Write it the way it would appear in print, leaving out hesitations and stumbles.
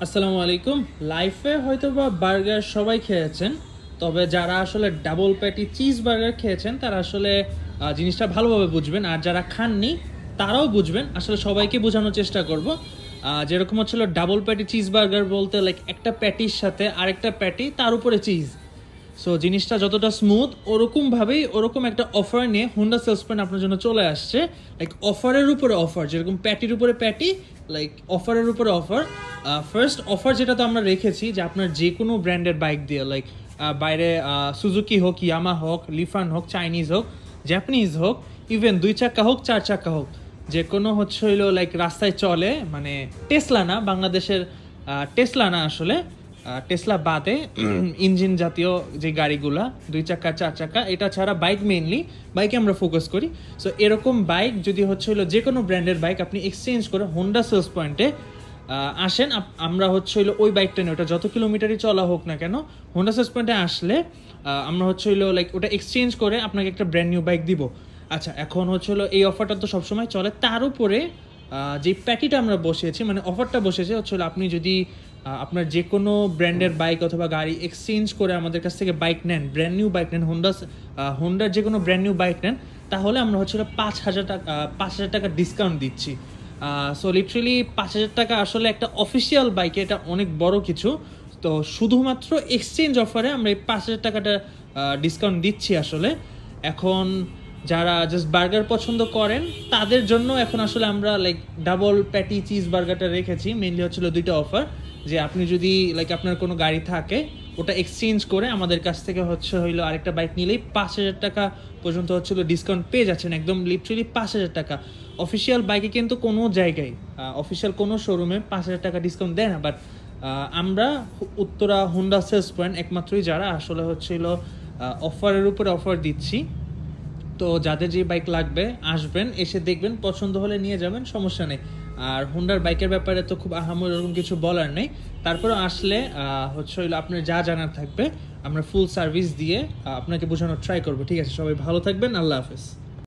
আসসালামু আলাইকুম। লাইফে হয়তো বা বার্গার সবাই খেয়েছেন, তবে যারা আসলে ডাবল প্যাটি চিজ বার্গার খেয়েছেন তারা আসলে জিনিসটা ভালোভাবে বুঝবেন, আর যারা খাননি তারাও বুঝবেন। আসলে সবাইকে বোঝানোর চেষ্টা করব। যেরকম হচ্ছিল ডাবল প্যাটি চিজ বার্গার বলতে লাইক একটা প্যাটির সাথে আরেকটা প্যাটি তার উপরে চিজ। সো জিনিসটা যতটা স্মুথ ওরকমভাবেই ওরকম একটা অফার নিয়ে হুন্ডা সেলস পয়েন্ট আপনার জন্য চলে আসছে। লাইক অফারের উপরে অফার, যেরকম প্যাটির উপরে প্যাটি, লাইক অফারের উপরে অফার। ফার্স্ট অফার যেটা তো আমরা রেখেছি যে আপনার যে কোনো ব্র্যান্ডের বাইক দিয়ে, লাইক বাইরে সুজুকি হোক, ইয়ামা হোক, লিফান হোক, চাইনিজ হোক, জাপানিজ হোক, ইভেন 2 চাকা হোক, 4 চাকা হোক, যে কোনো হইলো লাইক রাস্তায় চলে, মানে টেসলা না, বাংলাদেশের টেসলা না আসলে, টেসলা বাদে ইঞ্জিন জাতীয় যে গাড়িগুলা 2 চাকা 4 চাকা, এটা ছাড়া বাইক, মেইনলি বাইকে আমরা ফোকাস করি। সো এরকম বাইক যদি হলো যে কোনো ব্র্যান্ডের বাইক আপনি এক্সচেঞ্জ করে হোন্ডা সেলস পয়েন্টে আসেন, আমরা হলো ওই বাইকটা নিয়ে, ওটা যত কিলোমিটারই চলা হোক না কেন, হোন্ডা সেলস পয়েন্টে আসলে আমরা হলো লাইক ওটা এক্সচেঞ্জ করে আপনাকে একটা ব্র্যান্ড নিউ বাইক দিব। আচ্ছা, এখন হলো এই অফারটা তো সবসময় চলে, তার উপরে যে প্যাটিটা আমরা বসিয়েছি, মানে অফারটা বসেছে হলো আপনি যদি আপনার যে কোনো ব্র্যান্ডের বাইক অথবা গাড়ি এক্সচেঞ্জ করে আমাদের কাছ থেকে বাইক নেন, ব্র্যান্ড নিউ বাইক নেন, হোন্ডার যে কোনো ব্র্যান্ড নিউ বাইক নেন, তাহলে আমরা 5,000 টাকা ডিসকাউন্ট দিচ্ছি। সো লিটারেলি 5,000 টাকা আসলে একটা অফিসিয়াল বাইকে এটা অনেক বড় কিছু। তো শুধুমাত্র এক্সচেঞ্জ অফারে আমরা এই 5,000 টাকাটা ডিসকাউন্ট দিচ্ছি আসলে। এখন যারা জাস্ট বার্গার পছন্দ করেন তাদের জন্য এখন আসলে আমরা লাইক ডাবল প্যাটি চিজ বার্গারটা রেখেছি। মেনলি হচ্ছিল 2টা অফার, যে আপনি যদি লাইক আপনার কোনো গাড়ি থাকে ওটা এক্সচেঞ্জ করে আমাদের কাছ থেকে হইলো আরেকটা বাইক নিলেই 5,000 টাকা পর্যন্ত ডিসকাউন্ট পেয়ে যাচ্ছেন, একদম লিটারেলি 5,000 টাকা। অফিসিয়াল বাইকে কিন্তু কোনো জায়গায়, অফিসিয়াল কোনো শোরুমে 5,000 টাকা ডিসকাউন্ট দেয় না, বাট আমরা উত্তরা হুন্ডা সেলস পয়েন্ট একমাত্রই যারা আসলে হলো অফারের উপরে অফার দিচ্ছি। তো যাদের যে বাইক লাগবে আসবেন, এসে দেখবেন, পছন্দ হলে নিয়ে যাবেন, সমস্যা নেই। আর হুন্ডার বাইকের ব্যাপারে তো খুব আহামরি এরকম কিছু বলার নেই, তারপরে আসলে হলো আপনার যা জানার থাকবে আমরা ফুল সার্ভিস দিয়ে আপনাকে বোঝানোর ট্রাই করবো। ঠিক আছে, সবাই ভালো থাকবেন, আল্লাহ হাফেজ।